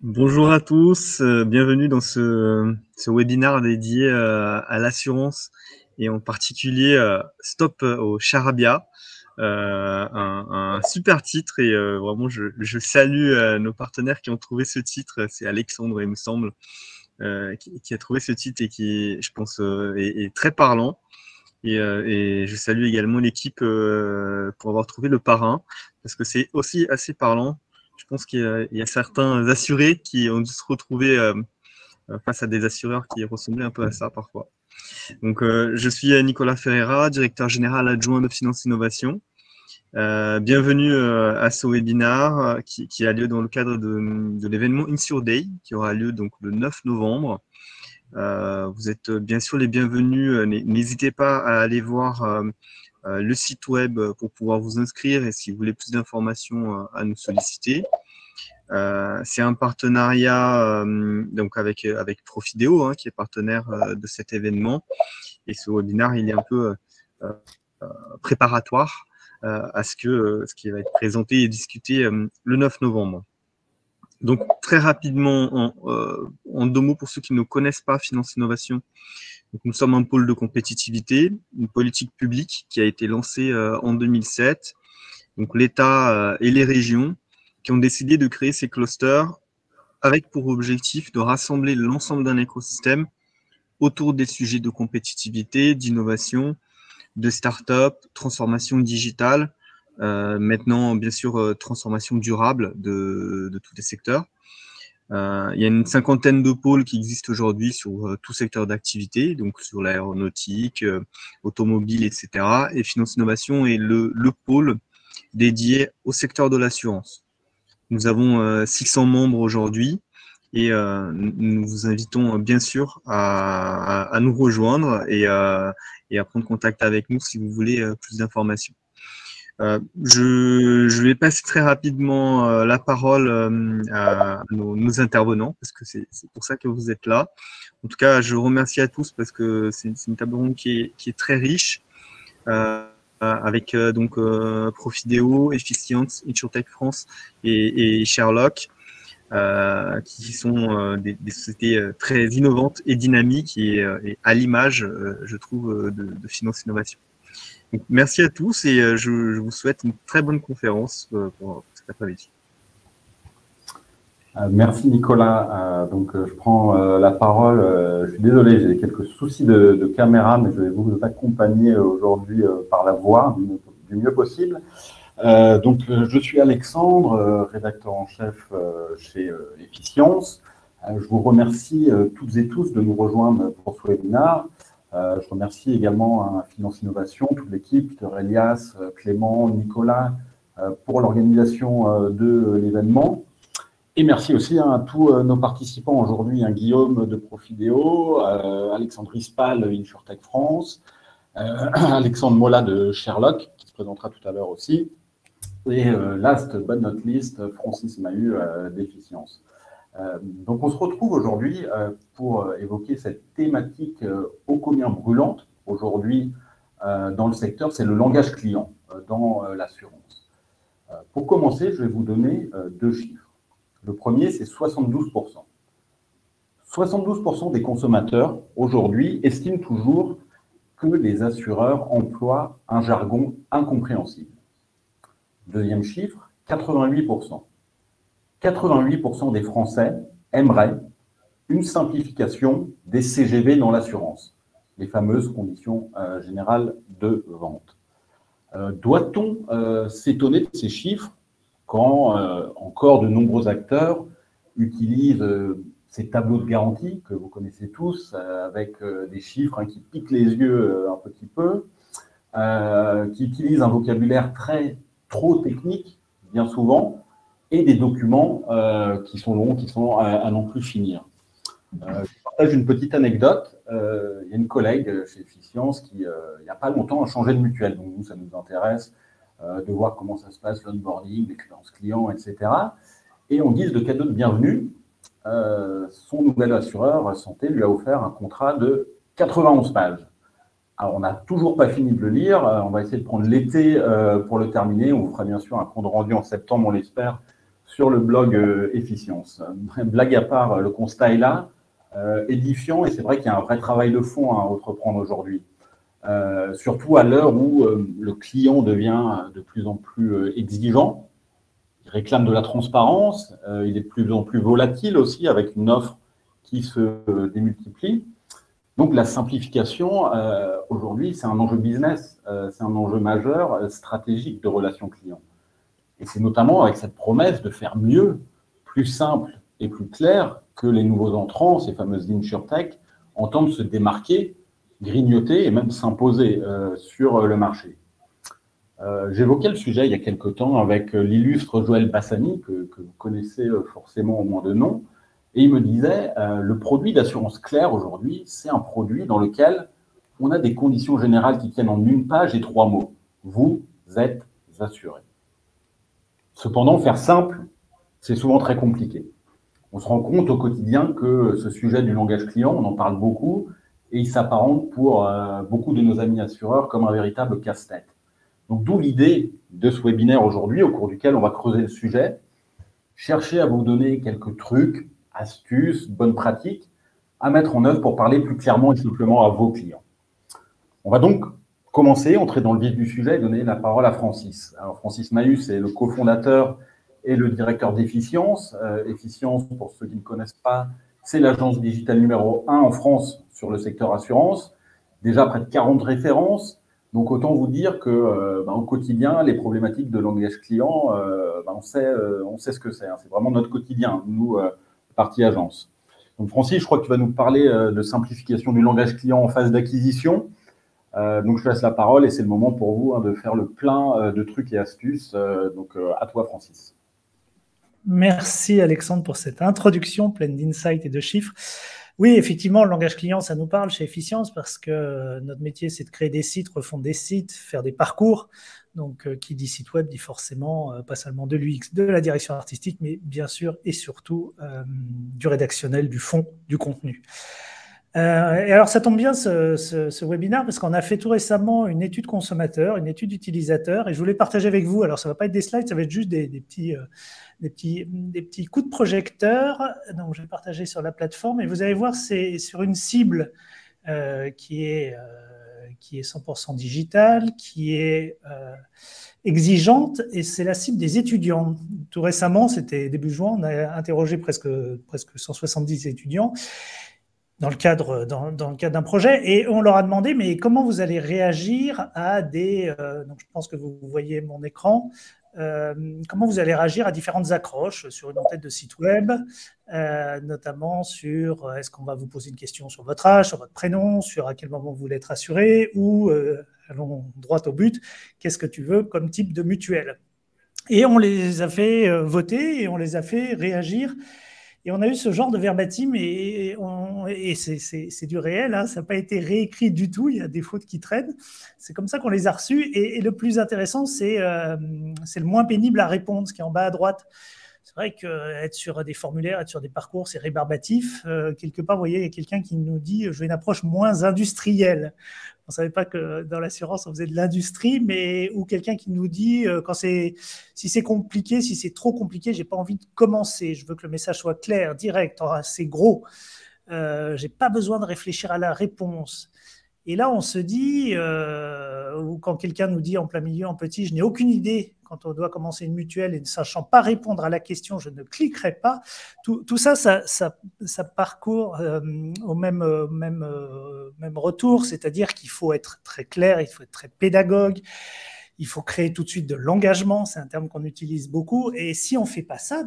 Bonjour à tous, bienvenue dans ce webinaire dédié à l'assurance et en particulier Stop au Charabia. Un super titre et vraiment je salue nos partenaires qui ont trouvé ce titre. C'est Alexandre, il me semble, qui a trouvé ce titre et qui, je pense, est très parlant. Et je salue également l'équipe pour avoir trouvé le parrain, parce que c'est aussi assez parlant. Je pense qu'il y a certains assurés qui ont dû se retrouver face à des assureurs qui ressemblaient un peu à ça parfois. Donc, je suis Nicolas Ferreira, directeur général adjoint de Finance Innovation. Bienvenue à ce webinaire qui a lieu dans le cadre de l'événement Insure Day, qui aura lieu donc le 9 novembre. Vous êtes bien sûr les bienvenus. N'hésitez pas à aller voir le site web pour pouvoir vous inscrire et si vous voulez plus d'informations, à nous solliciter. C'est un partenariat donc avec Profideo, hein, qui est partenaire de cet événement. Et ce webinaire, il est un peu préparatoire à ce qui va être présenté et discuté le 9 novembre. Donc, très rapidement, en deux mots, pour ceux qui ne connaissent pas Finance Innovation, donc, nous sommes un pôle de compétitivité, une politique publique qui a été lancée en 2007. Donc, l'État et les régions qui ont décidé de créer ces clusters avec pour objectif de rassembler l'ensemble d'un écosystème autour des sujets de compétitivité, d'innovation, de start-up, transformation digitale, maintenant, bien sûr, transformation durable de tous les secteurs. Il y a une cinquantaine de pôles qui existent aujourd'hui sur tout secteur d'activité, donc sur l'aéronautique, automobile, etc. Et Finance Innovation est le pôle dédié au secteur de l'assurance. Nous avons 600 membres aujourd'hui et nous vous invitons bien sûr à nous rejoindre et à prendre contact avec nous si vous voulez plus d'informations. Je vais passer très rapidement la parole à nos intervenants, parce que c'est pour ça que vous êtes là. En tout cas, je remercie à tous parce que c'est une table ronde qui est très riche, avec donc Profideo, Efficience, InsurTech France et Sherlock, qui sont des sociétés très innovantes et dynamiques et à l'image, je trouve, de Finance Innovation. Donc, merci à tous et je vous souhaite une très bonne conférence pour cet après-midi. Merci Nicolas. Je prends la parole. Je suis désolé, j'ai quelques soucis de caméra, mais je vais vous accompagner aujourd'hui par la voix du mieux possible. Je suis Alexandre, rédacteur en chef chez Efficience. Je vous remercie toutes et tous de nous rejoindre pour ce webinaire. Je remercie également Finance Innovation, toute l'équipe, Peter Elias, Clément, Nicolas, pour l'organisation de l'événement. Et merci aussi à tous nos participants aujourd'hui, Guillaume de Profideo, Alexandre Rispal, InsurTech France, Alexandre Mola de Sherlock, qui se présentera tout à l'heure aussi, et last but not least, Francis Mahut d'Efficience. Donc on se retrouve aujourd'hui pour évoquer cette thématique ô combien brûlante aujourd'hui dans le secteur, c'est le langage client dans l'assurance. Pour commencer, je vais vous donner deux chiffres. Le premier, c'est 72%. 72% des consommateurs aujourd'hui estiment toujours que les assureurs emploient un jargon incompréhensible. Deuxième chiffre, 88%. 88% des Français aimeraient une simplification des CGV dans l'assurance, les fameuses conditions générales de vente. Doit-on s'étonner de ces chiffres quand encore de nombreux acteurs utilisent ces tableaux de garantie que vous connaissez tous, avec des chiffres qui piquent les yeux un petit peu, qui utilisent un vocabulaire trop technique, bien souvent, et des documents qui sont longs, qui sont à n'en plus finir. Je partage une petite anecdote. Il y a une collègue chez Efficience qui, il n'y a pas longtemps, a changé de mutuelle. Donc nous, ça nous intéresse de voir comment ça se passe, l'onboarding, l'expérience client, etc. Et en guise de cadeau de bienvenue, son nouvel assureur santé lui a offert un contrat de 91 pages. Alors, on n'a toujours pas fini de le lire. On va essayer de prendre l'été pour le terminer. On vous fera bien sûr un compte rendu en septembre, on l'espère, sur le blog Efficience. Blague à part, le constat est là, édifiant, et c'est vrai qu'il y a un vrai travail de fond à entreprendre aujourd'hui. Surtout à l'heure où le client devient de plus en plus exigeant, il réclame de la transparence, il est de plus en plus volatile aussi avec une offre qui se démultiplie. Donc la simplification, aujourd'hui, c'est un enjeu business, c'est un enjeu majeur, stratégique de relations clients. Et c'est notamment avec cette promesse de faire mieux, plus simple et plus clair que les nouveaux entrants, ces fameuses InsurTech, entendent se démarquer, grignoter et même s'imposer sur le marché. J'évoquais le sujet il y a quelque temps avec l'illustre Joël Bassani, que vous connaissez forcément au moins de nom, et il me disait le produit d'assurance claire aujourd'hui, c'est un produit dans lequel on a des conditions générales qui tiennent en une page et 3 mots. Vous êtes assuré. Cependant, faire simple, c'est souvent très compliqué. On se rend compte au quotidien que ce sujet du langage client, on en parle beaucoup, et il s'apparente pour beaucoup de nos amis assureurs comme un véritable casse-tête. Donc, d'où l'idée de ce webinaire aujourd'hui, au cours duquel on va creuser le sujet, chercher à vous donner quelques trucs, astuces, bonnes pratiques à mettre en œuvre pour parler plus clairement et simplement à vos clients. On va donc commencer, entrer dans le vif du sujet et donner la parole à Francis. Alors, Francis Mahus est le cofondateur et le directeur d'Efficience. Efficience, pour ceux qui ne connaissent pas, c'est l'agence digitale numéro 1 en France sur le secteur assurance. Déjà près de 40 références. Donc, autant vous dire que au quotidien, les problématiques de langage client, on sait ce que c'est. Hein. C'est vraiment notre quotidien, nous, partie agence. Donc, Francis, je crois que tu vas nous parler de simplification du langage client en phase d'acquisition. Donc, je te laisse la parole et c'est le moment pour vous de faire le plein de trucs et astuces. Donc, à toi, Francis. Merci, Alexandre, pour cette introduction pleine d'insights et de chiffres. Oui, effectivement, le langage client, ça nous parle chez Efficience parce que notre métier, c'est de créer des sites, refondre des sites, faire des parcours. Donc, qui dit site web dit forcément pas seulement de l'UX, de la direction artistique, mais bien sûr et surtout du rédactionnel, du fond, du contenu. Et alors, ça tombe bien ce webinaire parce qu'on a fait tout récemment une étude consommateur, une étude utilisateur, et je voulais partager avec vous. Alors, ça ne va pas être des slides, ça va être juste des petits coups de projecteur. Donc, je vais partager sur la plateforme et vous allez voir, c'est sur une cible qui est 100% digitale, qui est exigeante, et c'est la cible des étudiants. Tout récemment, c'était début juin, on a interrogé presque 170 étudiants dans le cadre d'un projet, et on leur a demandé, mais comment vous allez réagir à des... donc je pense que vous voyez mon écran. Comment vous allez réagir à différentes accroches sur une en-tête de site web, notamment sur est-ce qu'on va vous poser une question sur votre âge, sur votre prénom, sur à quel moment vous voulez être assuré, ou allons droit au but, qu'est-ce que tu veux comme type de mutuelle. Et on les a fait voter et on les a fait réagir. Et on a eu ce genre de verbatim et c'est du réel, hein, ça n'a pas été réécrit du tout, il y a des fautes qui traînent. C'est comme ça qu'on les a reçus. Et le plus intéressant, c'est le moins pénible à répondre, ce qui est en bas à droite. C'est vrai qu'être sur des formulaires, être sur des parcours, c'est rébarbatif. Quelque part, vous voyez, il y a quelqu'un qui nous dit « je veux une approche moins industrielle ». On ne savait pas que dans l'assurance, on faisait de l'industrie, ou quelqu'un qui nous dit si c'est compliqué, si c'est trop compliqué, je n'ai pas envie de commencer. Je veux que le message soit clair, direct, assez gros. Je n'ai pas besoin de réfléchir à la réponse. Et là, on se dit, ou quand quelqu'un nous dit en plein milieu, en petit, je n'ai aucune idée quand on doit commencer une mutuelle et ne sachant pas répondre à la question, je ne cliquerai pas. Tout ça parcourt au même retour, c'est-à-dire qu'il faut être très clair, il faut être très pédagogue, il faut créer tout de suite de l'engagement, c'est un terme qu'on utilise beaucoup, et si on ne fait pas ça,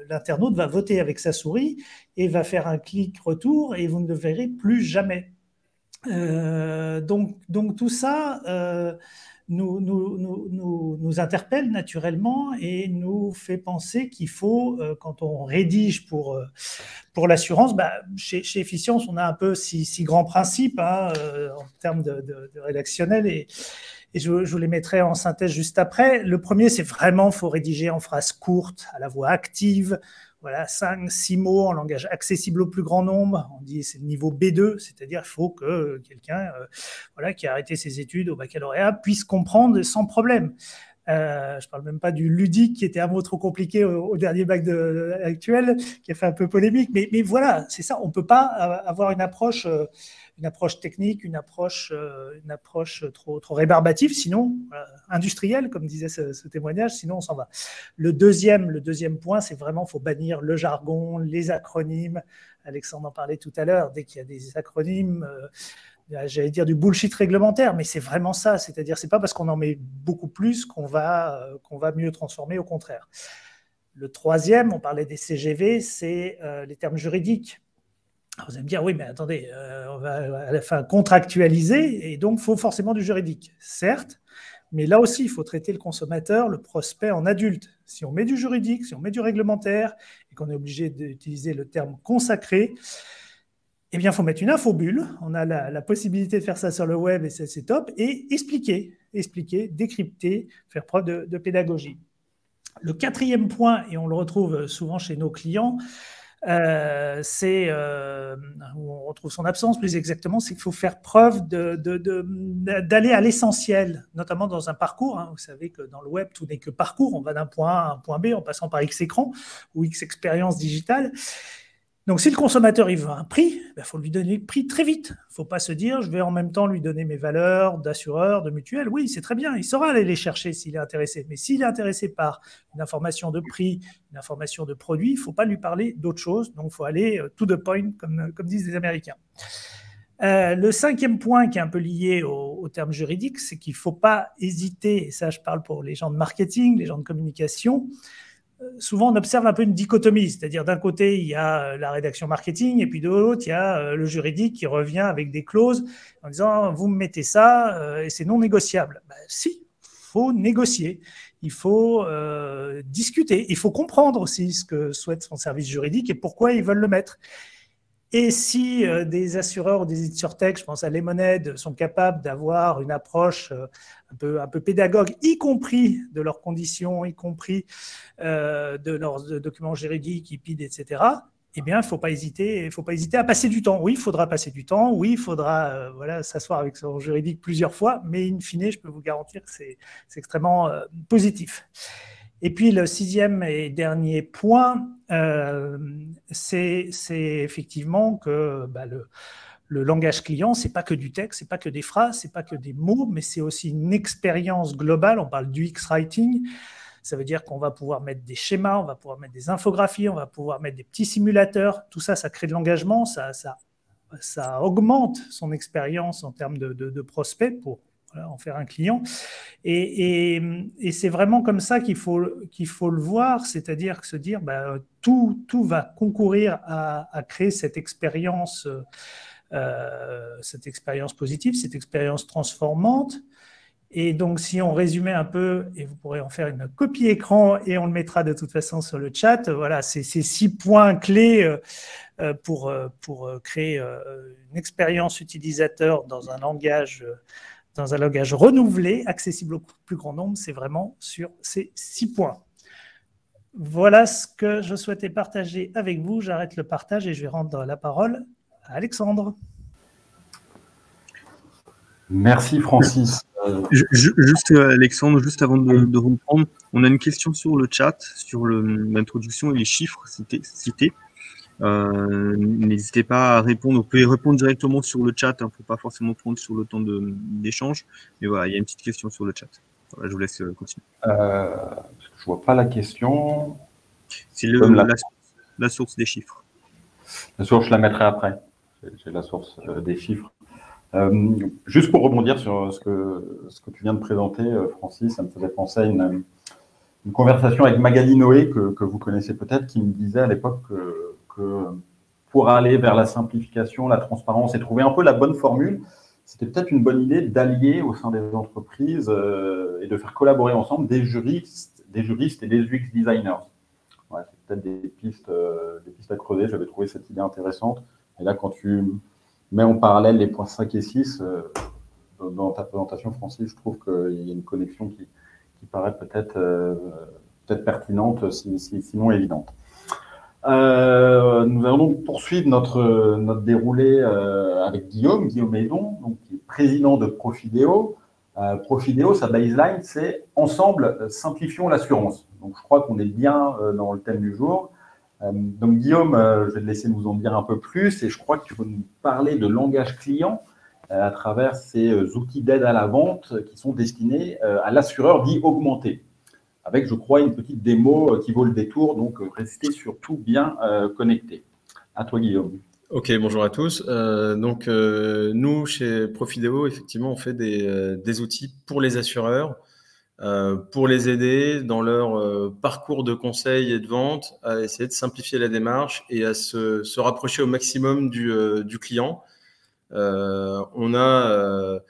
l'internaute va voter avec sa souris et va faire un clic retour et vous ne le verrez plus jamais. Donc tout ça nous interpelle naturellement et nous fait penser qu'il faut, quand on rédige pour l'assurance, chez Efficience, on a un peu six grands principes en termes de rédactionnel et je vous les mettrai en synthèse juste après. Le premier, c'est vraiment, il faut rédiger en phrases courtes, à la voix active. Voilà, 5-6 mots en langage accessible au plus grand nombre. On dit c'est le niveau B2, c'est-à-dire qu'il faut que quelqu'un qui a arrêté ses études au baccalauréat puisse comprendre sans problème. Je ne parle même pas du ludique qui était un mot trop compliqué au dernier bac actuel, qui a fait un peu polémique. Mais voilà, c'est ça. On ne peut pas avoir une approche technique, une approche trop rébarbative, sinon industrielle, comme disait ce témoignage, sinon on s'en va. Le deuxième point, c'est vraiment, il faut bannir le jargon, les acronymes. Alexandre en parlait tout à l'heure. Dès qu'il y a des acronymes, j'allais dire du bullshit réglementaire, mais c'est vraiment ça. C'est-à-dire, c'est pas parce qu'on en met beaucoup plus qu'on va mieux transformer, au contraire. Le troisième, on parlait des CGV, c'est les termes juridiques. Alors vous allez me dire, oui, mais attendez, on va à la fin contractualiser, et donc il faut forcément du juridique. Certes, mais là aussi, il faut traiter le consommateur, le prospect en adulte. Si on met du juridique, si on met du réglementaire, et qu'on est obligé d'utiliser le terme consacré, eh bien, il faut mettre une infobulle. On a la possibilité de faire ça sur le web, et c'est top, et expliquer, décrypter, faire preuve de pédagogie. Le quatrième point, et on le retrouve souvent chez nos clients, c'est où on retrouve son absence plus exactement, c'est qu'il faut faire preuve d'aller à l'essentiel, notamment dans un parcours. Vous savez que dans le web, tout n'est que parcours. On va d'un point A à un point B en passant par X écran ou X expérience digitale. Donc, si le consommateur il veut un prix, il faut lui donner le prix très vite. Il ne faut pas se dire, je vais en même temps lui donner mes valeurs d'assureur, de mutuelle. Oui, c'est très bien, il saura aller les chercher s'il est intéressé. Mais s'il est intéressé par une information de prix, une information de produit, il ne faut pas lui parler d'autre chose. Donc, il faut aller to the point, comme disent les Américains. Le cinquième point qui est un peu lié au terme juridique, c'est qu'il ne faut pas hésiter, et ça je parle pour les gens de marketing, les gens de communication. Souvent, on observe un peu une dichotomie, c'est-à-dire d'un côté, il y a la rédaction marketing, et puis de l'autre, il y a le juridique qui revient avec des clauses en disant « vous me mettez ça et c'est non négociable ». Si, il faut négocier, il faut discuter, il faut comprendre aussi ce que souhaite son service juridique et pourquoi ils veulent le mettre. Et si des assureurs ou des insurtech, je pense à Lemonade, sont capables d'avoir une approche un peu pédagogue, y compris de leurs conditions, y compris de leurs documents juridiques, IPID, etc., eh bien, il ne faut pas hésiter à passer du temps. Oui, il faudra passer du temps. Oui, il faudra s'asseoir avec son juridique plusieurs fois, mais in fine, je peux vous garantir que c'est extrêmement positif. Et puis, le sixième et dernier point, c'est effectivement que le langage client, ce n'est pas que du texte, ce n'est pas que des phrases, ce n'est pas que des mots, mais c'est aussi une expérience globale. On parle du X-Writing. Ça veut dire qu'on va pouvoir mettre des schémas, on va pouvoir mettre des infographies, on va pouvoir mettre des petits simulateurs. Tout ça, ça crée de l'engagement, ça augmente son expérience en termes de prospect pour en faire un client. Et c'est vraiment comme ça qu'il faut le voir, c'est-à-dire se dire tout va concourir à créer cette expérience positive, cette expérience transformante. Et donc, si on résumait un peu, et vous pourrez en faire une copie écran et on le mettra de toute façon sur le chat, voilà, c'est ces 6 points clés pour créer une expérience utilisateur dans un langage renouvelé, accessible au plus grand nombre. C'est vraiment sur ces 6 points. Voilà ce que je souhaitais partager avec vous. J'arrête le partage et je vais rendre la parole à Alexandre. Merci Francis. Juste Alexandre, juste avant de reprendre, on a une question sur le chat, sur l'introduction et les chiffres cités. N'hésitez pas à répondre, vous pouvez répondre directement sur le chat, il ne faut pas forcément prendre sur le temps d'échange, mais voilà, il y a une petite question sur le chat. Voilà, je vous laisse continuer. Je ne vois pas la question. C'est la source des chiffres. La source, je la mettrai après. J'ai la source des chiffres. Juste pour rebondir sur ce que tu viens de présenter, Francis, ça me faisait penser à une conversation avec Magali Noé, que vous connaissez peut-être, qui me disait à l'époque que pour aller vers la simplification, la transparence et trouver un peu la bonne formule, c'était peut-être une bonne idée d'allier au sein des entreprises et de faire collaborer ensemble des juristes et des UX designers. Ouais, c'est peut-être des pistes à creuser. J'avais trouvé cette idée intéressante. Et là, quand tu mets en parallèle les points 5 et 6, dans ta présentation, Francis, je trouve qu'il y a une connexion qui paraît peut-être pertinente, sinon évidente. Nous allons donc poursuivre notre déroulé avec Guillaume Maison, donc, qui est président de Profideo. Profideo, sa baseline, c'est « Ensemble, simplifions l'assurance ». Donc, je crois qu'on est bien dans le thème du jour. Donc, Guillaume, je vais te laisser nous en dire un peu plus. Et je crois que tu vas nous parler de langage client à travers ces outils d'aide à la vente qui sont destinés à l'assureur dit augmenté. Avec, je crois, une petite démo qui vaut le détour. Donc, restez surtout bien connectés. À toi, Guillaume. Ok, bonjour à tous. Nous, chez Profideo, effectivement, on fait des outils pour les assureurs, pour les aider dans leur parcours de conseil et de vente, à essayer de simplifier la démarche et à se rapprocher au maximum du client. On a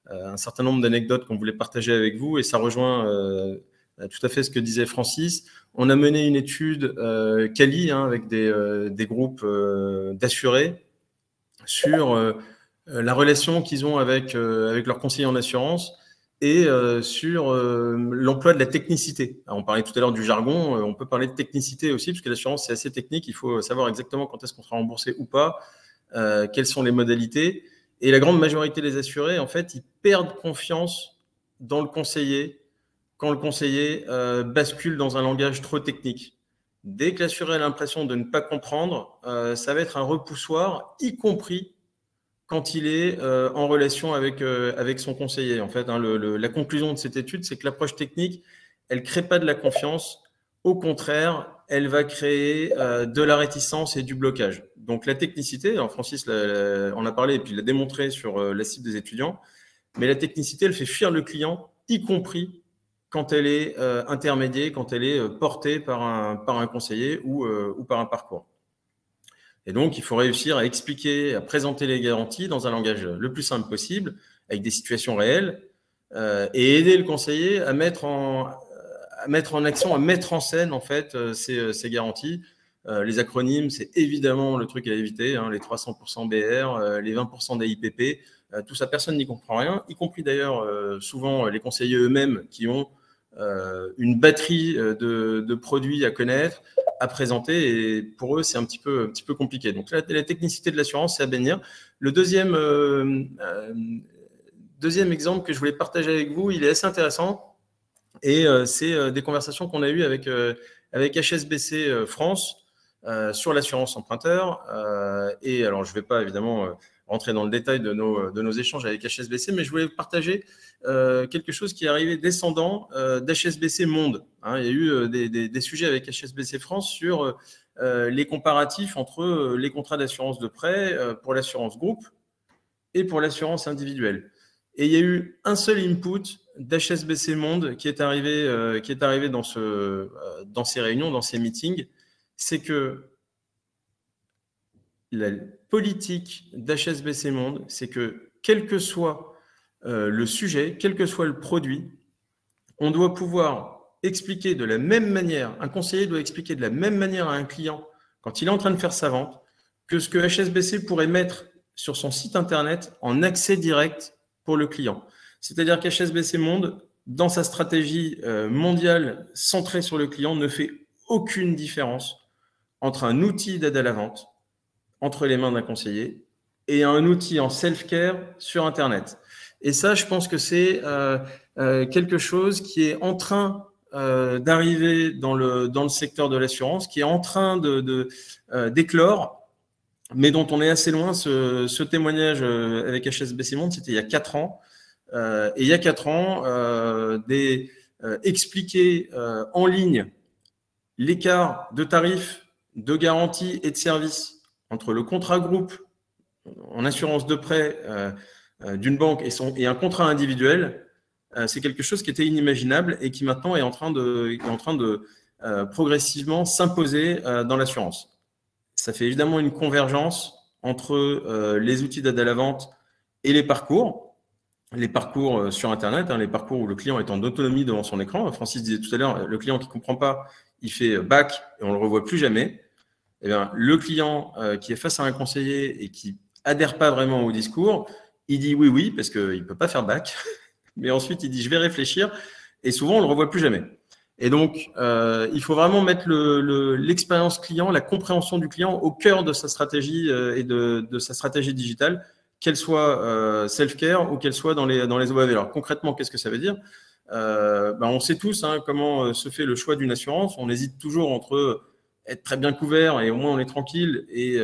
un certain nombre d'anecdotes qu'on voulait partager avec vous et ça rejoint tout à fait ce que disait Francis. On a mené une étude quali avec des groupes d'assurés sur la relation qu'ils ont avec leurs conseillers en assurance et sur l'emploi de la technicité. Alors, on parlait tout à l'heure du jargon, on peut parler de technicité aussi, parce que l'assurance, c'est assez technique. Il faut savoir exactement quand est-ce qu'on sera remboursé ou pas, quelles sont les modalités. Et la grande majorité des assurés, en fait, ils perdent confiance dans le conseiller quand le conseiller bascule dans un langage trop technique. Dès que l'assuré a l'impression de ne pas comprendre, ça va être un repoussoir, y compris quand il est en relation avec son conseiller. En fait, la conclusion de cette étude, c'est que l'approche technique, elle ne crée pas de la confiance. Au contraire, elle va créer de la réticence et du blocage. Donc, la technicité, alors Francis en a parlé et puis il l'a démontré sur la cible des étudiants, mais la technicité, elle fait fuir le client, y compris quand elle est intermédiée, quand elle est portée par un conseiller ou par un parcours. Et donc, il faut réussir à expliquer, à présenter les garanties dans un langage le plus simple possible, avec des situations réelles, et aider le conseiller à mettre en action, à mettre en scène en fait ces garanties. Les acronymes, c'est évidemment le truc à éviter, les 300% BR, les 20% d'AIPP, tout ça, personne n'y comprend rien, y compris d'ailleurs souvent les conseillers eux-mêmes qui ont une batterie de produits à connaître, à présenter, et pour eux, c'est un petit peu compliqué. Donc, la technicité de l'assurance, c'est à bénir. Le deuxième exemple que je voulais partager avec vous, il est assez intéressant, et c'est des conversations qu'on a eues avec HSBC France sur l'assurance emprunteur. Et alors, je ne vais pas évidemment rentrer dans le détail de nos échanges avec HSBC, mais je voulais partager quelque chose qui est arrivé descendant d'HSBC Monde. Il y a eu des sujets avec HSBC France sur les comparatifs entre les contrats d'assurance de prêt pour l'assurance groupe et pour l'assurance individuelle. Et il y a eu un seul input d'HSBC Monde qui est arrivé dans ces réunions, dans ces meetings, c'est que la politique d'HSBC Monde, c'est que quel que soit le sujet, quel que soit le produit, on doit pouvoir expliquer de la même manière, un conseiller doit expliquer de la même manière à un client quand il est en train de faire sa vente que ce que HSBC pourrait mettre sur son site internet en accès direct pour le client. C'est-à-dire qu'HSBC Monde, dans sa stratégie mondiale centrée sur le client, ne fait aucune différence entre un outil d'aide à la vente entre les mains d'un conseiller et un outil en self-care sur Internet. Et ça, je pense que c'est quelque chose qui est en train d'arriver dans le secteur de l'assurance, qui est en train d'éclore, mais dont on est assez loin. Ce témoignage avec HSBC Monde, c'était il y a 4 ans. Et il y a 4 ans, expliquer en ligne l'écart de tarifs, de garantie et de services entre le contrat groupe en assurance de prêt d'une banque et un contrat individuel, c'est quelque chose qui était inimaginable et qui maintenant est en train de progressivement s'imposer dans l'assurance. Ça fait évidemment une convergence entre les outils d'aide à la vente et les parcours sur Internet, les parcours où le client est en autonomie devant son écran. Francis disait tout à l'heure, le client qui ne comprend pas, il fait back et on ne le revoit plus jamais. Eh bien, le client qui est face à un conseiller et qui adhère pas vraiment au discours, il dit oui, parce qu'il ne peut pas faire back. Mais ensuite, il dit je vais réfléchir. Et souvent, on ne le revoit plus jamais. Et donc, il faut vraiment mettre l'expérience client, la compréhension du client au cœur de sa stratégie et de sa stratégie digitale, qu'elle soit self-care ou qu'elle soit dans les OAV. Alors concrètement, qu'est-ce que ça veut dire? On sait tous comment se fait le choix d'une assurance. On hésite toujours entre être très bien couvert et au moins on est tranquille et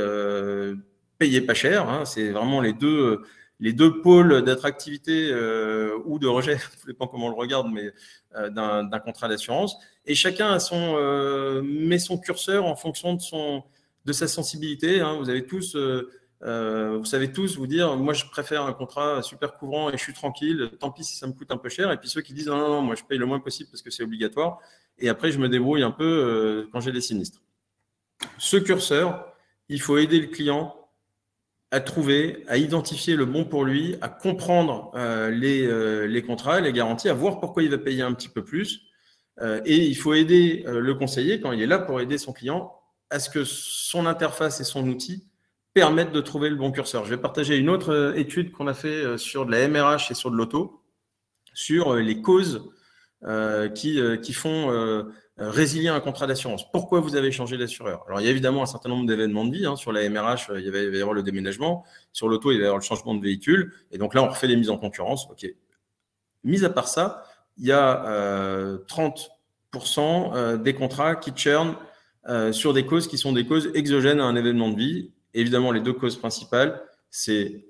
payer pas cher. C'est vraiment les deux pôles d'attractivité ou de rejet, ça dépend comment on le regarde, mais d'un contrat d'assurance. Et chacun met son curseur en fonction de sa sensibilité. Vous avez tous, vous savez tous vous dire, moi je préfère un contrat super couvrant et je suis tranquille, tant pis si ça me coûte un peu cher. Et puis ceux qui disent non, non, non, moi je paye le moins possible parce que c'est obligatoire. Et après je me débrouille un peu quand j'ai des sinistres. Ce curseur, il faut aider le client à trouver, à identifier le bon pour lui, à comprendre les contrats, les garanties, à voir pourquoi il va payer un petit peu plus. Et il faut aider le conseiller, quand il est là pour aider son client, à ce que son interface et son outil permettent de trouver le bon curseur. Je vais partager une autre étude qu'on a fait sur de la MRH et sur de l'auto, sur les causes qui font résilier un contrat d'assurance. Pourquoi vous avez changé d'assureur? Alors, il y a évidemment un certain nombre d'événements de vie. Sur la MRH, il va y avoir le déménagement. Sur l'auto, il va y avoir le changement de véhicule. Et donc là, on refait les mises en concurrence. OK. Mis à part ça, il y a 30% des contrats qui churnent sur des causes qui sont des causes exogènes à un événement de vie. Évidemment, les deux causes principales, c'est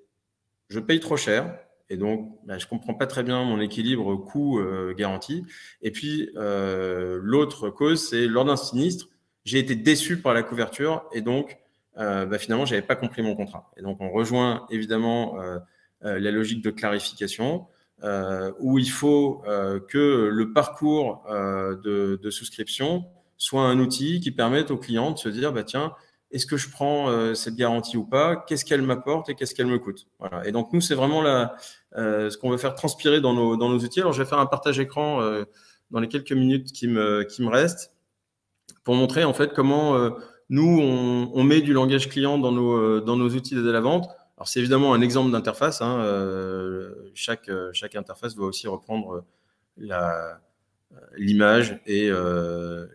je paye trop cher. Et donc, je ne comprends pas très bien mon équilibre coût-garantie. Et puis, l'autre cause, c'est lors d'un sinistre, j'ai été déçu par la couverture et donc, finalement, je n'avais pas compris mon contrat. Et donc, on rejoint évidemment la logique de clarification où il faut que le parcours de souscription soit un outil qui permette au client de se dire, tiens, est-ce que je prends cette garantie ou pas? Qu'est-ce qu'elle m'apporte et qu'est-ce qu'elle me coûte? Voilà. Et donc, nous, c'est vraiment ce qu'on veut faire transpirer dans nos outils. Alors, je vais faire un partage écran dans les quelques minutes qui me restent pour montrer en fait comment nous, on met du langage client dans nos outils d'aide à la vente. Alors, c'est évidemment un exemple d'interface. Chaque interface doit aussi reprendre l'image et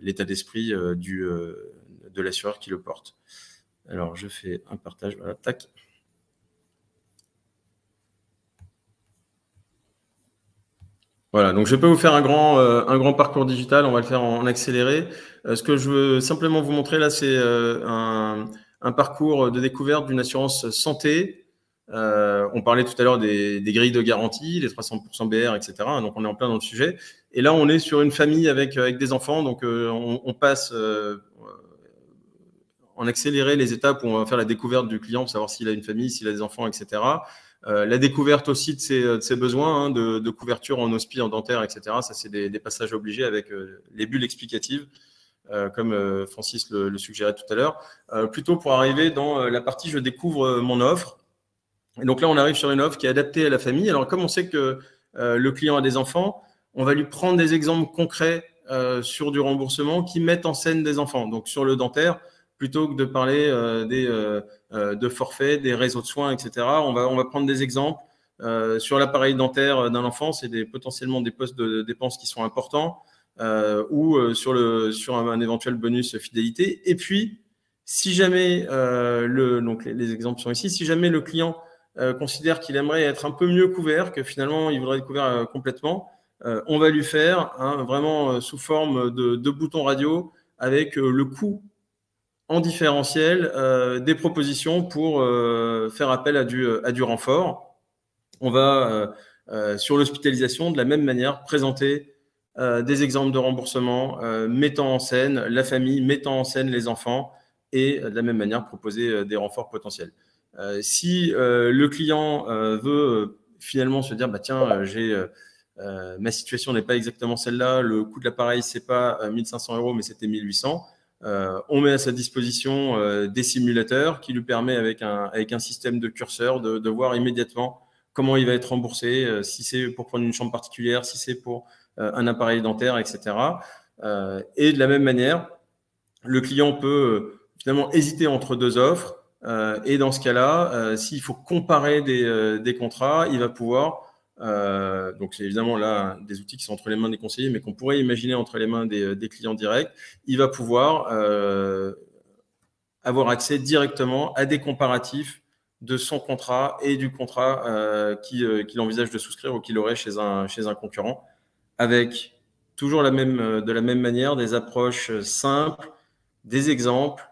l'état d'esprit de l'assureur qui le porte. Alors, je fais un partage. Voilà, tac. Voilà, donc je ne vais pas vous faire un grand parcours digital, on va le faire en accéléré. Ce que je veux simplement vous montrer là, c'est un parcours de découverte d'une assurance santé. On parlait tout à l'heure des grilles de garantie, les 300% BR, etc. Donc, on est en plein dans le sujet. Et là, on est sur une famille avec des enfants. Donc, on passe en accéléré les étapes où on va faire la découverte du client pour savoir s'il a une famille, s'il a des enfants, etc. La découverte aussi de ses besoins de couverture en hospi, en dentaire, etc. Ça, c'est des passages obligés avec les bulles explicatives, comme Francis le suggérait tout à l'heure. Plutôt pour arriver dans la partie « je découvre mon offre ». Et donc là, on arrive sur une offre qui est adaptée à la famille. Alors, comme on sait que le client a des enfants, on va lui prendre des exemples concrets sur du remboursement qui mettent en scène des enfants. Donc, sur le dentaire, plutôt que de parler de forfaits, des réseaux de soins, etc., on va prendre des exemples. Sur l'appareil dentaire d'un enfant, c'est potentiellement des postes de dépenses qui sont importants ou sur un éventuel bonus fidélité. Et puis, si jamais, donc les exemples sont ici, si jamais le client considère qu'il aimerait être un peu mieux couvert, que finalement il voudrait être couvert complètement, on va lui faire vraiment sous forme de bouton radio avec le coût en différentiel des propositions pour faire appel à du renfort. On va, sur l'hospitalisation, de la même manière, présenter des exemples de remboursement mettant en scène la famille, mettant en scène les enfants et de la même manière proposer des renforts potentiels. Si le client veut finalement se dire tiens, ma situation n'est pas exactement celle-là, le coût de l'appareil c'est pas 1 500 € mais c'était 1 800, on met à sa disposition des simulateurs qui lui permet avec un système de curseur de voir immédiatement comment il va être remboursé, si c'est pour prendre une chambre particulière, si c'est pour un appareil dentaire, etc. Et de la même manière, le client peut finalement hésiter entre deux offres. Et dans ce cas-là, s'il faut comparer des contrats, il va pouvoir, donc c'est évidemment là des outils qui sont entre les mains des conseillers, mais qu'on pourrait imaginer entre les mains des clients directs, il va pouvoir avoir accès directement à des comparatifs de son contrat et du contrat qu'il envisage de souscrire ou qu'il aurait chez un concurrent, avec toujours de la même manière des approches simples, des exemples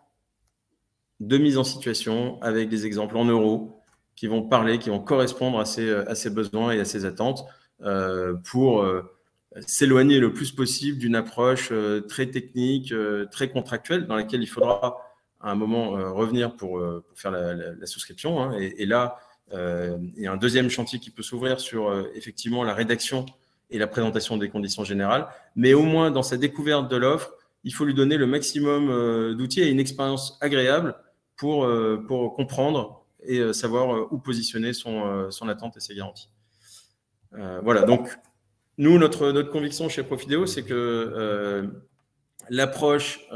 de mise en situation avec des exemples en euros qui vont parler, qui vont correspondre à ses besoins et à ses attentes pour s'éloigner le plus possible d'une approche très technique, très contractuelle, dans laquelle il faudra à un moment revenir pour faire la souscription. Hein. Et là, il y a un deuxième chantier qui peut s'ouvrir sur effectivement la rédaction et la présentation des conditions générales. Mais au moins, dans sa découverte de l'offre, il faut lui donner le maximum d'outils et une expérience agréable pour comprendre et savoir où positionner son attente et ses garanties. Voilà, donc nous, notre conviction chez Profideo, c'est que l'approche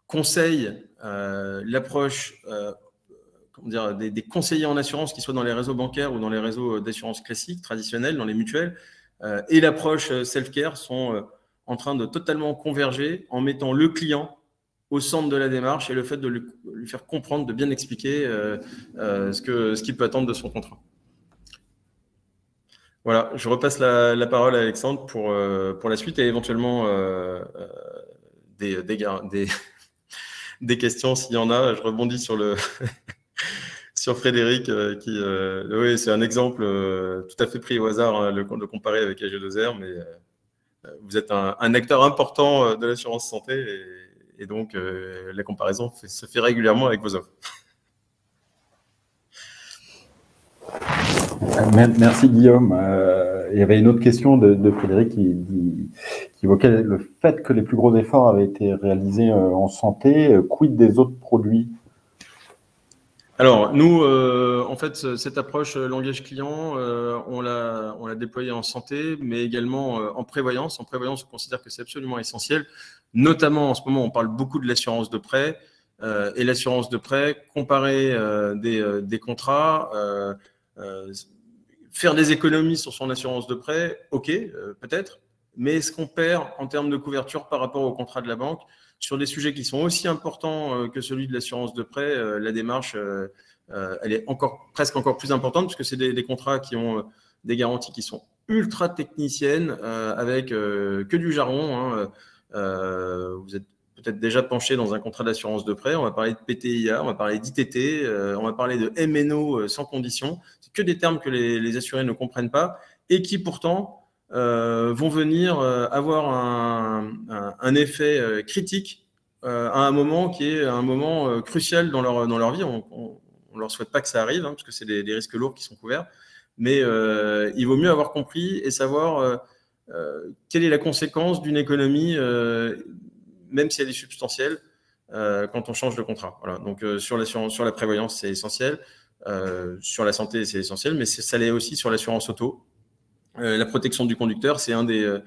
conseil, l'approche des conseillers en assurance, qui soient dans les réseaux bancaires ou dans les réseaux d'assurance classiques, traditionnels, dans les mutuelles, et l'approche self-care sont en train de totalement converger en mettant le client au centre de la démarche et le fait de lui faire comprendre, de bien expliquer ce qu'il peut attendre de son contrat. Voilà, je repasse la parole à Alexandre pour la suite et éventuellement des questions s'il y en a. Je rebondis sur sur Frédéric oui, c'est un exemple tout à fait pris au hasard, hein, le comparer avec AG2R, mais vous êtes un acteur important de l'assurance santé et donc la comparaison se fait régulièrement avec vos offres. Merci Guillaume. Il y avait une autre question de Frédéric qui évoquait le fait que les plus gros efforts avaient été réalisés en santé. Quid des autres produits? Alors, nous, en fait, cette approche langage client, on l'a déployée en santé, mais également en prévoyance. En prévoyance, on considère que c'est absolument essentiel. Notamment, en ce moment, on parle beaucoup de l'assurance de prêt. Et l'assurance de prêt, comparer des contrats, faire des économies sur son assurance de prêt, ok, peut-être. Mais est-ce qu'on perd en termes de couverture par rapport au contrat de la banque? Sur des sujets qui sont aussi importants que celui de l'assurance de prêt, la démarche, elle est presque encore plus importante puisque c'est des contrats qui ont des garanties qui sont ultra techniciennes avec que du jargon. Hein. Vous êtes peut-être déjà penché dans un contrat d'assurance de prêt. On va parler de PTIA, on va parler d'ITT, on va parler de MNO sans condition. C'est que des termes que les assurés ne comprennent pas et qui pourtant vont venir avoir un effet critique à un moment qui est un moment crucial dans leur vie. On ne leur souhaite pas que ça arrive, hein, parce que c'est des risques lourds qui sont couverts, mais il vaut mieux avoir compris et savoir quelle est la conséquence d'une économie, même si elle est substantielle, quand on change de contrat. Voilà. Donc sur la prévoyance, c'est essentiel. Sur la santé, c'est essentiel, mais ça l'est aussi sur l'assurance auto. La protection du conducteur, c'est un des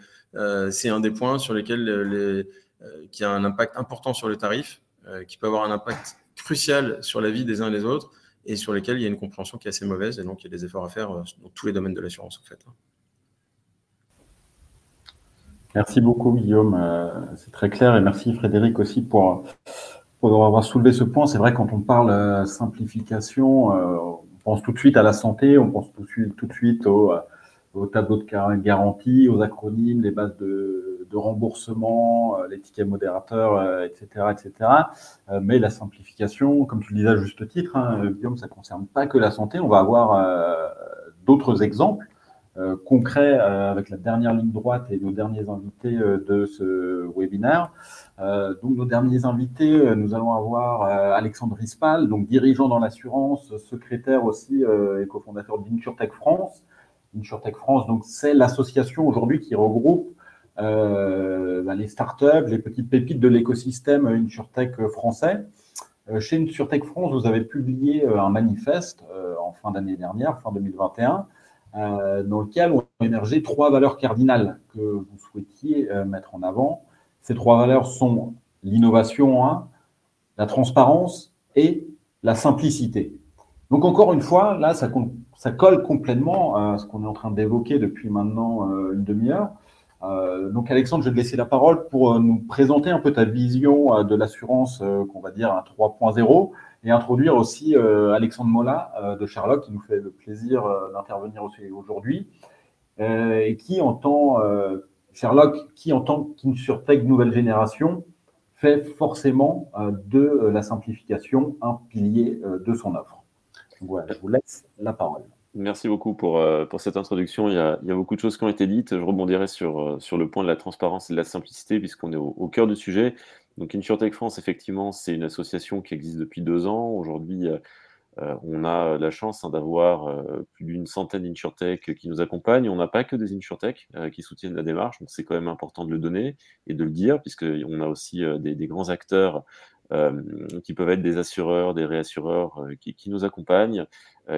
points sur lesquels qui a un impact important sur le tarif, qui peut avoir un impact crucial sur la vie des uns et des autres, et sur lesquels il y a une compréhension qui est assez mauvaise, et donc il y a des efforts à faire dans tous les domaines de l'assurance, en fait. Merci beaucoup, Guillaume. C'est très clair, et merci Frédéric aussi pour avoir soulevé ce point. C'est vrai, quand on parle simplification, on pense tout de suite à la santé, on pense tout de suite au tableau de garantie, aux acronymes, les bases de remboursement, les tickets modérateurs, etc., etc. Mais la simplification, comme tu le disais à juste titre, hein, Guillaume, ça ne concerne pas que la santé. On va avoir d'autres exemples concrets avec la dernière ligne droite et nos derniers invités de ce webinaire. Donc, nos derniers invités, nous allons avoir Alexandre Rispal, donc dirigeant dans l'assurance, secrétaire aussi et cofondateur d'InsurTech France. InsurTech France, donc c'est l'association aujourd'hui qui regroupe les startups, les petites pépites de l'écosystème InsurTech français. Chez InsurTech France, vous avez publié un manifeste en fin d'année dernière, fin 2021, dans lequel ont émergé 3 valeurs cardinales que vous souhaitiez mettre en avant. Ces 3 valeurs sont l'innovation, la transparence et la simplicité. Donc encore une fois, là, ça colle complètement à ce qu'on est en train d'évoquer depuis maintenant une demi-heure. Donc Alexandre, je vais te laisser la parole pour nous présenter un peu ta vision de l'assurance qu'on va dire à 3.0 et introduire aussi Alexandre Mola de Sherlock qui nous fait le plaisir d'intervenir aussi aujourd'hui et qui entend Sherlock qui en tant qu'InsurTech nouvelle génération fait forcément de la simplification un pilier de son offre. Donc voilà, je vous laisse la parole. Merci beaucoup pour cette introduction. Il y a beaucoup de choses qui ont été dites. Je rebondirai sur le point de la transparence et de la simplicité, puisqu'on est au cœur du sujet. Donc, InsurTech France, effectivement, c'est une association qui existe depuis 2 ans. Aujourd'hui, on a la chance d'avoir plus d'une centaine d'InsurTech qui nous accompagnent. On n'a pas que des InsurTech qui soutiennent la démarche, donc c'est quand même important de le donner et de le dire, puisqu'on a aussi des grands acteurs qui peuvent être des assureurs, des réassureurs qui nous accompagnent,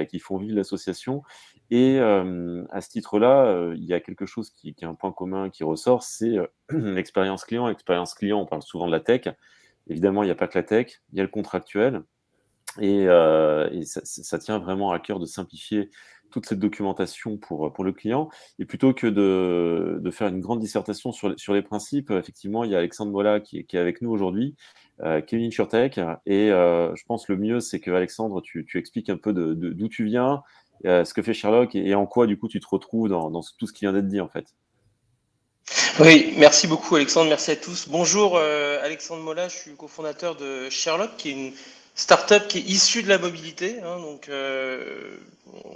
qui font vivre l'association. Et à ce titre-là, il y a quelque chose qui est un point commun qui ressort, c'est l'expérience client. L'expérience client, on parle souvent de la tech. Évidemment, il n'y a pas que la tech, il y a le contractuel. Et ça tient vraiment à cœur de simplifier toute cette documentation pour le client. Et plutôt que de faire une grande dissertation sur les principes, effectivement, il y a Alexandre Mola qui est avec nous aujourd'hui, qui est une InsurTech. Et je pense le mieux, c'est que Alexandre, tu expliques un peu d'où tu viens, ce que fait Sherlock et en quoi, du coup, tu te retrouves dans tout ce qui vient d'être dit, en fait. Oui, merci beaucoup Alexandre, merci à tous. Bonjour Alexandre Mola, je suis cofondateur de Sherlock, qui est une start-up qui est issue de la mobilité. Donc,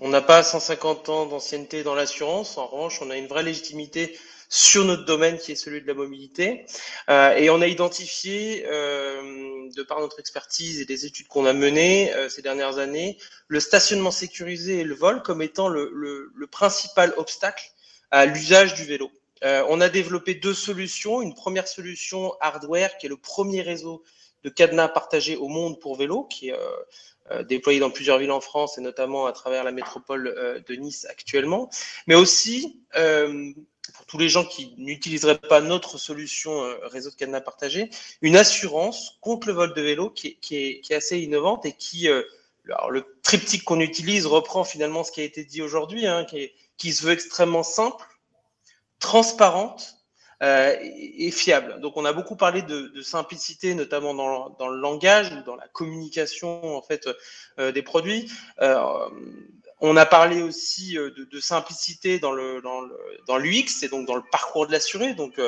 on n'a pas 150 ans d'ancienneté dans l'assurance. En revanche, on a une vraie légitimité sur notre domaine qui est celui de la mobilité. Et on a identifié, de par notre expertise et des études qu'on a menées ces dernières années, le stationnement sécurisé et le vol comme étant le principal obstacle à l'usage du vélo. On a développé 2 solutions. Une première solution hardware qui est le premier réseau de cadenas partagés au monde pour vélo, qui est déployé dans plusieurs villes en France et notamment à travers la métropole de Nice actuellement. Mais aussi, pour tous les gens qui n'utiliseraient pas notre solution réseau de cadenas partagés, une assurance contre le vol de vélo qui est assez innovante et qui, alors le triptyque qu'on utilise reprend finalement ce qui a été dit aujourd'hui, qui se veut extrêmement simple, transparente et fiable. Donc, on a beaucoup parlé de simplicité, notamment dans le langage ou dans la communication en fait des produits. On a parlé aussi de simplicité dans l'UX et donc dans le parcours de l'assuré. Donc,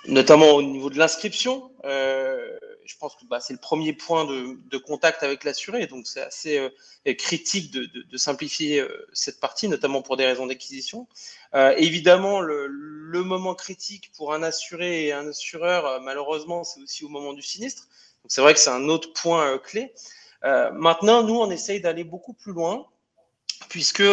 notamment au niveau de l'inscription. Je pense que c'est le premier point de contact avec l'assuré, donc c'est assez critique de simplifier cette partie, notamment pour des raisons d'acquisition. Évidemment, le moment critique pour un assuré et un assureur, malheureusement, c'est aussi au moment du sinistre. Donc c'est vrai que c'est un autre point clé. Maintenant, nous, on essaye d'aller beaucoup plus loin, puisque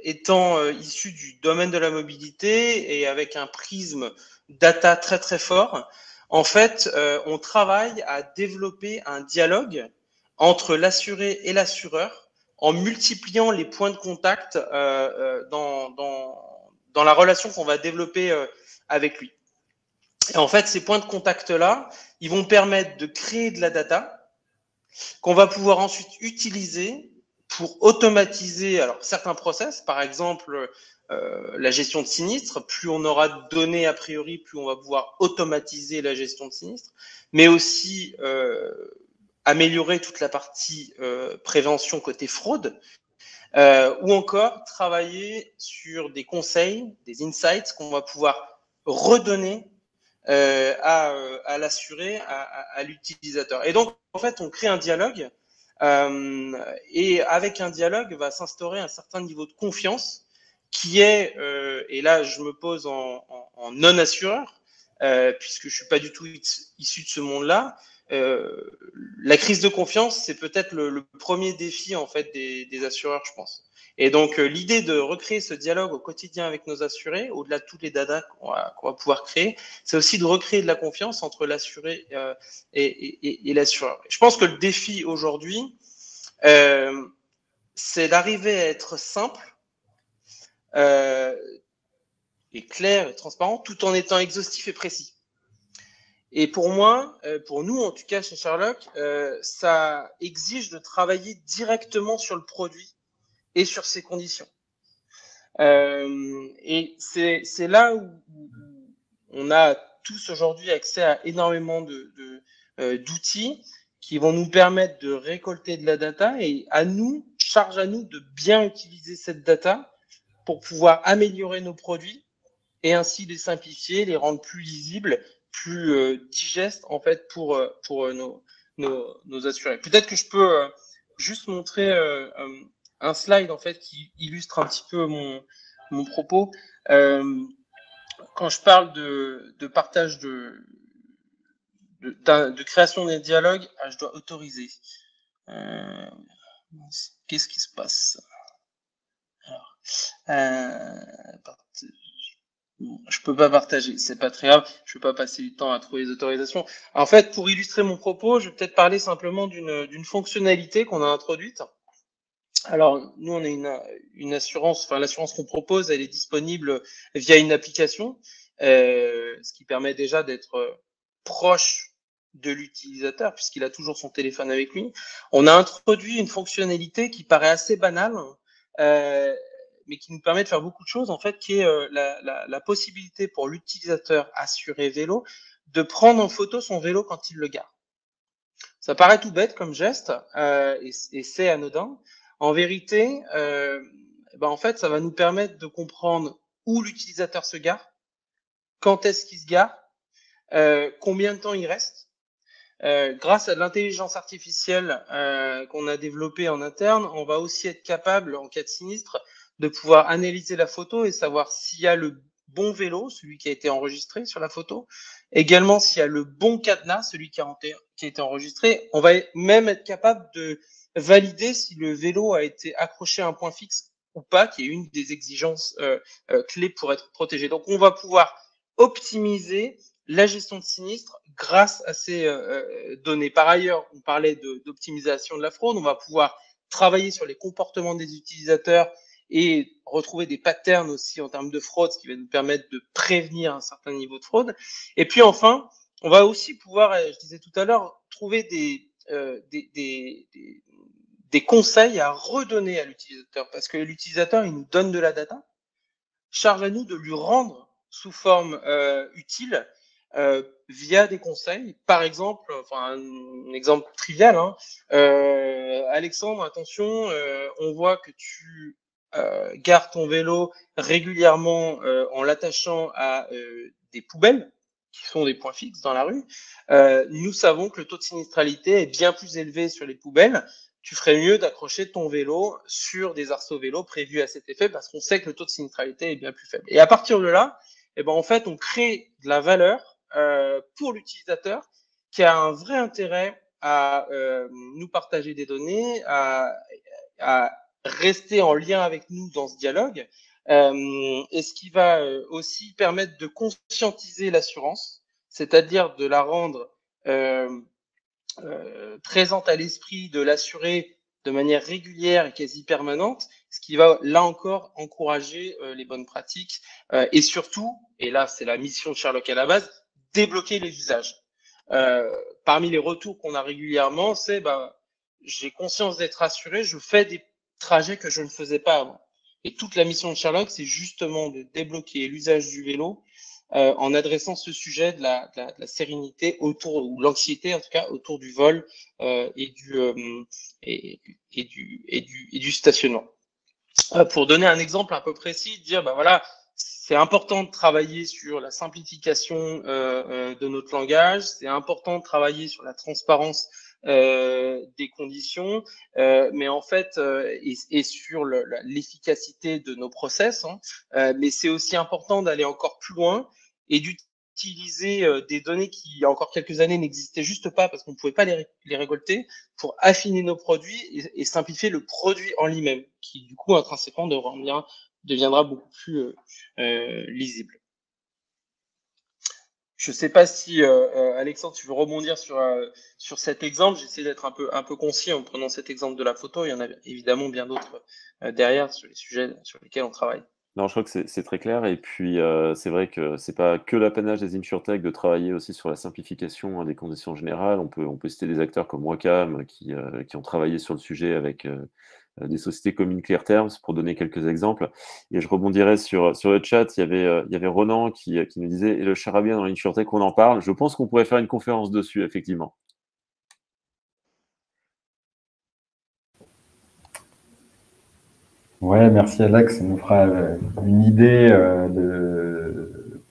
étant issu du domaine de la mobilité et avec un prisme data très très fort, en fait, on travaille à développer un dialogue entre l'assuré et l'assureur en multipliant les points de contact dans la relation qu'on va développer avec lui. Et en fait, ces points de contact-là, ils vont permettre de créer de la data qu'on va pouvoir ensuite utiliser pour automatiser certains process, par exemple la gestion de sinistres. Plus on aura de données a priori, plus on va pouvoir automatiser la gestion de sinistres, mais aussi améliorer toute la partie prévention côté fraude, ou encore travailler sur des conseils, des insights qu'on va pouvoir redonner à l'assuré, à l'utilisateur. Et donc, en fait, on crée un dialogue et avec un dialogue va s'instaurer un certain niveau de confiance qui est, et là je me pose en non-assureur, puisque je suis pas du tout issu de ce monde-là. La crise de confiance, c'est peut-être le premier défi en fait des assureurs, je pense. Et donc l'idée de recréer ce dialogue au quotidien avec nos assurés, au-delà de toutes les data qu'on va pouvoir créer, c'est aussi de recréer de la confiance entre l'assuré et l'assureur. Je pense que le défi aujourd'hui, c'est d'arriver à être simple, et clair et transparent, tout en étant exhaustif et précis. Et pour moi, pour nous en tout cas chez Sherlock, ça exige de travailler directement sur le produit et sur ses conditions. Et c'est là où on a tous aujourd'hui accès à énormément d'outils qui vont nous permettre de récolter de la data et charge à nous de bien utiliser cette data pour pouvoir améliorer nos produits et ainsi les simplifier, les rendre plus lisibles, plus digestes en fait pour nos assurés. Peut-être que je peux juste montrer un slide en fait qui illustre un petit peu mon propos. Quand je parle de partage de création des dialogues, je dois autoriser. Qu'est-ce qui se passe? Alors, je peux pas partager, c'est pas très grave, je vais pas passer du temps à trouver les autorisations. En fait, pour illustrer mon propos, je vais peut-être parler simplement d'une fonctionnalité qu'on a introduite. Alors, nous, on a une assurance, enfin, l'assurance qu'on propose, elle est disponible via une application, ce qui permet déjà d'être proche de l'utilisateur, puisqu'il a toujours son téléphone avec lui. On a introduit une fonctionnalité qui paraît assez banale, mais qui nous permet de faire beaucoup de choses, en fait, qui est la possibilité pour l'utilisateur assuré vélo de prendre en photo son vélo quand il le gare. Ça paraît tout bête comme geste, et c'est anodin. En vérité, en fait, ça va nous permettre de comprendre où l'utilisateur se gare, quand est-ce qu'il se gare, combien de temps il reste. Grâce à de l'intelligence artificielle qu'on a développée en interne, on va aussi être capable, en cas de sinistre, de pouvoir analyser la photo et savoir s'il y a le bon vélo, celui qui a été enregistré sur la photo, également s'il y a le bon cadenas, celui qui a été enregistré. On va même être capable de valider si le vélo a été accroché à un point fixe ou pas, qui est une des exigences clés pour être protégé. Donc, on va pouvoir optimiser la gestion de sinistre grâce à ces données. Par ailleurs, on parlait d'optimisation de la fraude. On va pouvoir travailler sur les comportements des utilisateurs et retrouver des patterns aussi en termes de fraude, ce qui va nous permettre de prévenir un certain niveau de fraude. Et puis enfin, on va aussi pouvoir, je disais tout à l'heure, trouver des conseils à redonner à l'utilisateur, parce que l'utilisateur, il nous donne de la data, charge à nous de lui rendre sous forme utile via des conseils. Par exemple, enfin un exemple trivial, hein, Alexandre, attention, on voit que tu gares ton vélo régulièrement en l'attachant à des poubelles qui sont des points fixes dans la rue. Nous savons que le taux de sinistralité est bien plus élevé sur les poubelles. Tu ferais mieux d'accrocher ton vélo sur des arceaux vélos prévus à cet effet, parce qu'on sait que le taux de sinistralité est bien plus faible. Et à partir de là, en fait, on crée de la valeur pour l'utilisateur qui a un vrai intérêt à nous partager des données, à rester en lien avec nous dans ce dialogue, et ce qui va aussi permettre de conscientiser l'assurance, c'est-à-dire de la rendre présente à l'esprit de l'assuré de manière régulière et quasi permanente, ce qui va là encore encourager les bonnes pratiques et surtout, et là c'est la mission de Sherlock à la base, débloquer les usages. Parmi les retours qu'on a régulièrement, c'est j'ai conscience d'être assuré, je fais des trajets que je ne faisais pas avant. Et toute la mission de Sherlock, c'est justement de débloquer l'usage du vélo en adressant ce sujet de la sérénité autour, ou l'anxiété en tout cas, autour du vol et du stationnement. Pour donner un exemple un peu précis, dire voilà, c'est important de travailler sur la simplification de notre langage, c'est important de travailler sur la transparence des conditions, mais en fait, et sur l'efficacité de nos process, mais c'est aussi important d'aller encore plus loin et d'utiliser des données qui, il y a encore quelques années, n'existaient juste pas parce qu'on ne pouvait pas les récolter, pour affiner nos produits et simplifier le produit en lui-même, qui du coup, intrinsèquement, deviendra beaucoup plus lisible. Je ne sais pas si, Alexandre, tu veux rebondir sur cet exemple. J'essaie d'être un peu concis en prenant cet exemple de la photo. Il y en a évidemment bien d'autres derrière sur les sujets sur lesquels on travaille. Non, je crois que c'est très clair. Et puis, c'est vrai que c'est pas que l'apanage des InsurTech de travailler aussi sur la simplification des conditions générales. On peut citer des acteurs comme Wacom qui ont travaillé sur le sujet avec des sociétés comme Clear-Terms, pour donner quelques exemples. Et je rebondirais sur le chat, il y avait Ronan qui nous disait « Et le charabia dans l'InsurTech, on en parle ?» Je pense qu'on pourrait faire une conférence dessus, effectivement. Ouais, merci Alex, ça nous fera une idée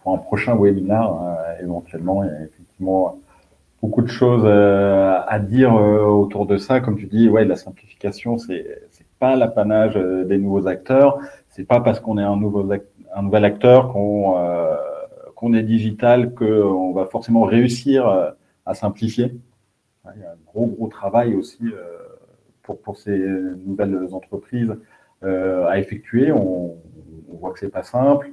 pour un prochain webinaire éventuellement. Il y a effectivement beaucoup de choses à dire autour de ça. Comme tu dis, ouais, la simplification, c'est pas l'apanage des nouveaux acteurs. C'est pas parce qu'on est un nouvel acteur qu'on est digital qu'on va forcément réussir à simplifier. Il y a un gros travail aussi pour ces nouvelles entreprises à effectuer. On voit que c'est pas simple.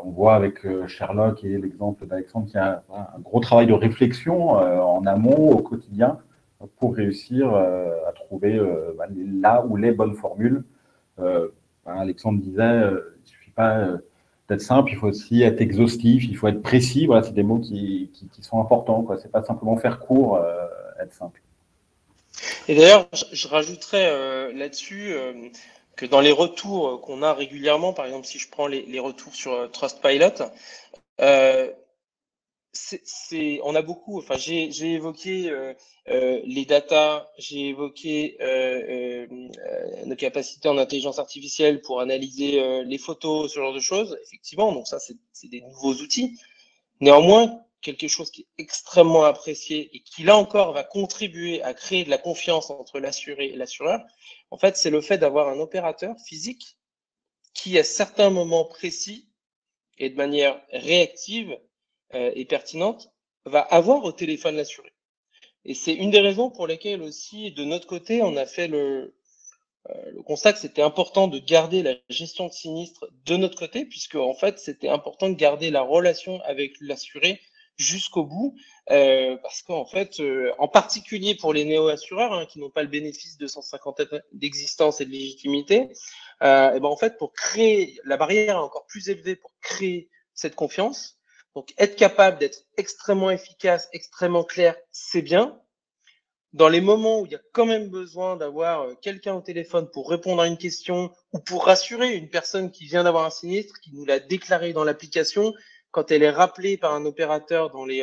On voit avec Sherlock et l'exemple d'Alexandre qu'il y a un gros travail de réflexion en amont au quotidien pour réussir à trouver là où les bonnes formules. Alexandre disait, il ne suffit pas d'être simple, il faut aussi être exhaustif, il faut être précis. Voilà, c'est des mots qui sont importants. Ce n'est pas simplement faire court, être simple. Et d'ailleurs, je rajouterais là-dessus que dans les retours qu'on a régulièrement, par exemple, si je prends les retours sur Trustpilot, on a beaucoup, enfin, j'ai évoqué les data, j'ai évoqué nos capacités en intelligence artificielle pour analyser les photos, ce genre de choses. Effectivement, donc ça, c'est des nouveaux outils. Néanmoins, quelque chose qui est extrêmement apprécié et qui, là encore, va contribuer à créer de la confiance entre l'assuré et l'assureur, en fait, c'est le fait d'avoir un opérateur physique qui, à certains moments précis et de manière réactive et pertinente, va avoir au téléphone l'assuré. Et c'est une des raisons pour lesquelles aussi, de notre côté, on a fait le constat que c'était important de garder la gestion de sinistre de notre côté, puisque en fait, c'était important de garder la relation avec l'assuré jusqu'au bout, parce qu'en fait, en particulier pour les néo-assureurs qui n'ont pas le bénéfice de 150 ans d'existence et de légitimité, et ben en fait, pour créer la barrière est encore plus élevée pour créer cette confiance. Donc, être capable d'être extrêmement efficace, extrêmement clair, c'est bien. Dans les moments où il y a quand même besoin d'avoir quelqu'un au téléphone pour répondre à une question ou pour rassurer une personne qui vient d'avoir un sinistre, qui nous l'a déclaré dans l'application, quand elle est rappelée par un opérateur dans les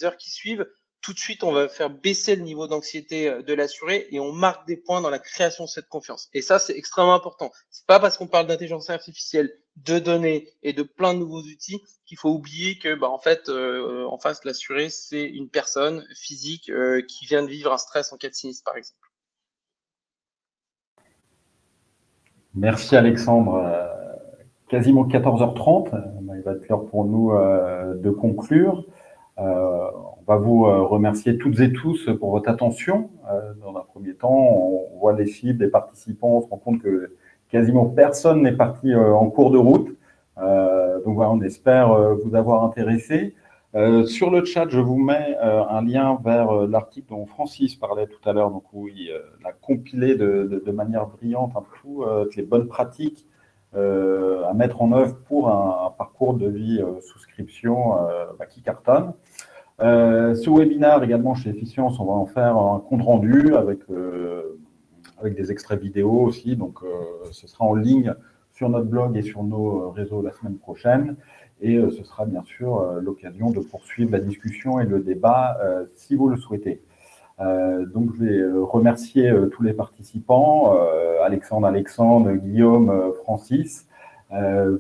heures qui suivent, tout de suite, on va faire baisser le niveau d'anxiété de l'assuré et on marque des points dans la création de cette confiance. Et ça, c'est extrêmement important. C'est pas parce qu'on parle d'intelligence artificielle, de données et de plein de nouveaux outils qu'il faut oublier que, en fait, en face, l'assuré, c'est une personne physique qui vient de vivre un stress en cas de sinistre, par exemple. Merci Alexandre. Quasiment 14h30. Il va être l'heure pour nous de conclure. On va vous remercier toutes et tous pour votre attention. Dans un premier temps, on voit les chiffres des participants, on se rend compte que quasiment personne n'est parti en cours de route. Donc voilà, on espère vous avoir intéressé. Sur le chat, je vous mets un lien vers l'article dont Francis parlait tout à l'heure, donc où il a compilé de manière brillante toutes les bonnes pratiques à mettre en œuvre pour un parcours de vie souscription qui cartonne. Ce webinaire également chez Efficience, on va en faire un compte rendu avec des extraits vidéo aussi, donc ce sera en ligne sur notre blog et sur nos réseaux la semaine prochaine. Et ce sera bien sûr l'occasion de poursuivre la discussion et le débat si vous le souhaitez. Donc je vais remercier tous les participants, Alexandre, Guillaume, Francis.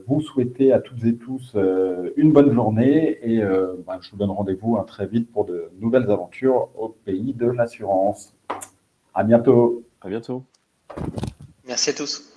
Vous souhaitez à toutes et tous une bonne journée et je vous donne rendez-vous très vite pour de nouvelles aventures au pays de l'assurance. À bientôt. À bientôt. Merci à tous.